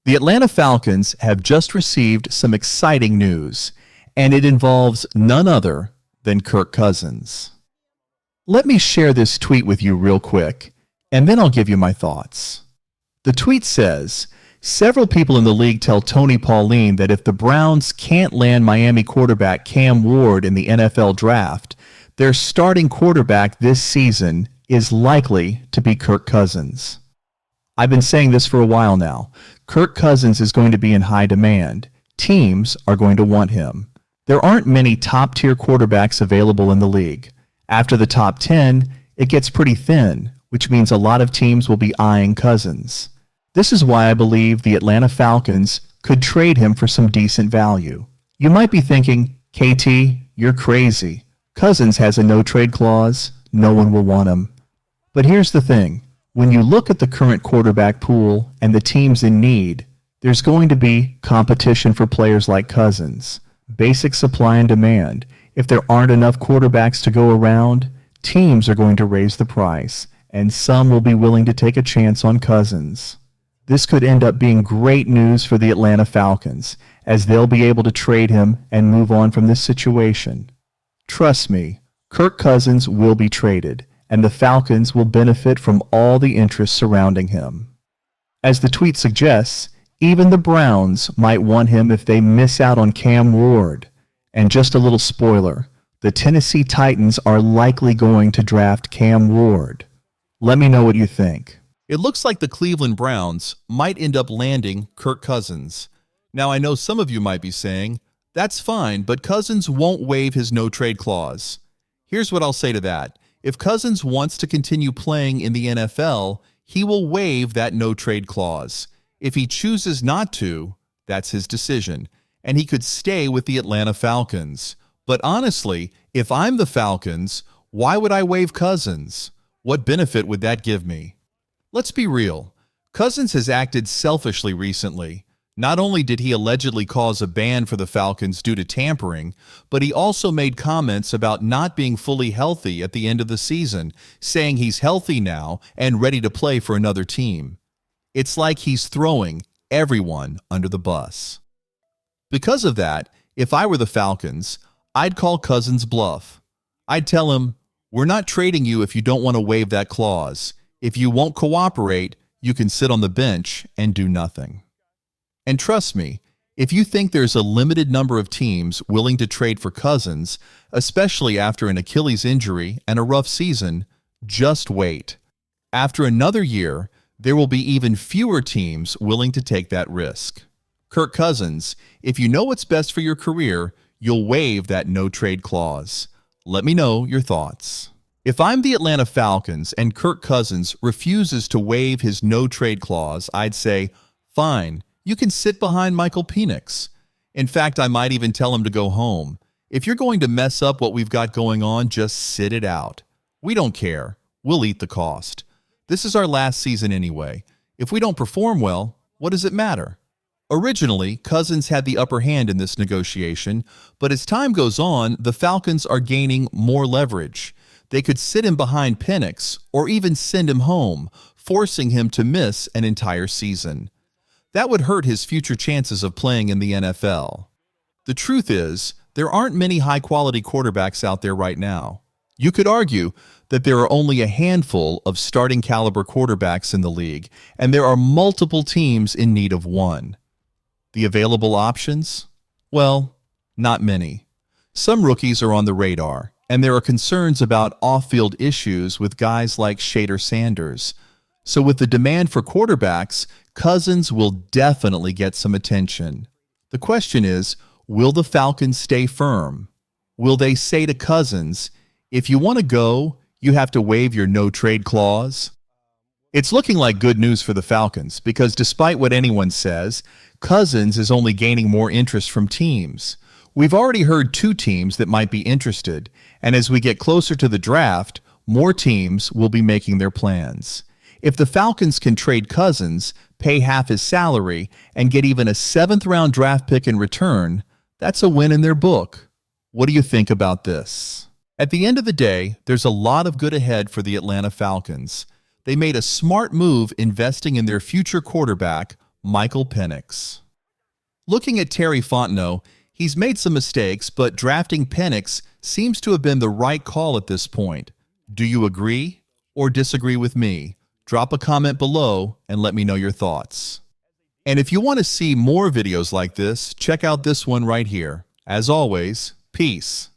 The Atlanta Falcons have just received some exciting news, and it involves none other than Kirk Cousins. Let me share this tweet with you real quick, and then I'll give you my thoughts. The tweet says, several people in the league tell Tony Pauline that if the Browns can't land Miami quarterback Cam Ward in the NFL draft, their starting quarterback this season is likely to be Kirk Cousins. I've been saying this for a while now. Kirk Cousins is going to be in high demand. Teams are going to want him. There aren't many top-tier quarterbacks available in the league. After the top 10, it gets pretty thin, which means a lot of teams will be eyeing Cousins. This is why I believe the Atlanta Falcons could trade him for some decent value. You might be thinking, KT, you're crazy. Cousins has a no-trade clause. No one will want him. But here's the thing. When you look at the current quarterback pool and the teams in need, there's going to be competition for players like Cousins. Basic supply and demand. If there aren't enough quarterbacks to go around, teams are going to raise the price, and some will be willing to take a chance on Cousins. This could end up being great news for the Atlanta Falcons, as they'll be able to trade him and move on from this situation. Trust me, Kirk Cousins will be traded, and the Falcons will benefit from all the interest surrounding him. As the tweet suggests, even the Browns might want him if they miss out on Cam Ward. And just a little spoiler, the Tennessee Titans are likely going to draft Cam Ward. Let me know what you think. It looks like the Cleveland Browns might end up landing Kirk Cousins. Now, I know some of you might be saying, that's fine, but Cousins won't waive his no-trade clause. Here's what I'll say to that. If Cousins wants to continue playing in the NFL, he will waive that no-trade clause. If he chooses not to, that's his decision, and he could stay with the Atlanta Falcons. But honestly, if I'm the Falcons, why would I waive Cousins? What benefit would that give me? Let's be real. Cousins has acted selfishly recently. Not only did he allegedly cause a ban for the Falcons due to tampering, but he also made comments about not being fully healthy at the end of the season, saying he's healthy now and ready to play for another team. It's like he's throwing everyone under the bus. Because of that, if I were the Falcons, I'd call Cousins bluff. I'd tell him, we're not trading you if you don't want to waive that clause. If you won't cooperate, you can sit on the bench and do nothing. And trust me, if you think there's a limited number of teams willing to trade for Cousins, especially after an Achilles injury and a rough season, just wait. After another year, there will be even fewer teams willing to take that risk. Kirk Cousins, if you know what's best for your career, you'll waive that no-trade clause. Let me know your thoughts. If I'm the Atlanta Falcons and Kirk Cousins refuses to waive his no-trade clause, I'd say, fine. You can sit behind Michael Penix. In fact, I might even tell him to go home. If you're going to mess up what we've got going on, just sit it out. We don't care. We'll eat the cost. This is our last season anyway. If we don't perform well, what does it matter? Originally, Cousins had the upper hand in this negotiation, but as time goes on, the Falcons are gaining more leverage. They could sit him behind Penix or even send him home, forcing him to miss an entire season. That would hurt his future chances of playing in the NFL. The truth is, there aren't many high-quality quarterbacks out there right now. You could argue that there are only a handful of starting-caliber quarterbacks in the league, and there are multiple teams in need of one. The available options? Well, not many. Some rookies are on the radar, and there are concerns about off-field issues with guys like Shader Sanders. So with the demand for quarterbacks, Cousins will definitely get some attention. The question is, will the Falcons stay firm? Will they say to Cousins, if you want to go, you have to waive your no-trade clause? It's looking like good news for the Falcons because despite what anyone says, Cousins is only gaining more interest from teams. We've already heard 2 teams that might be interested, and as we get closer to the draft, more teams will be making their plans. If the Falcons can trade Cousins, pay half his salary, and get even a 7th-round draft pick in return, that's a win in their book. What do you think about this? At the end of the day, there's a lot of good ahead for the Atlanta Falcons. They made a smart move investing in their future quarterback, Michael Penix. Looking at Terry Fontenot, he's made some mistakes, but drafting Penix seems to have been the right call at this point. Do you agree or disagree with me? Drop a comment below and let me know your thoughts. And if you want to see more videos like this, check out this one right here. As always, peace.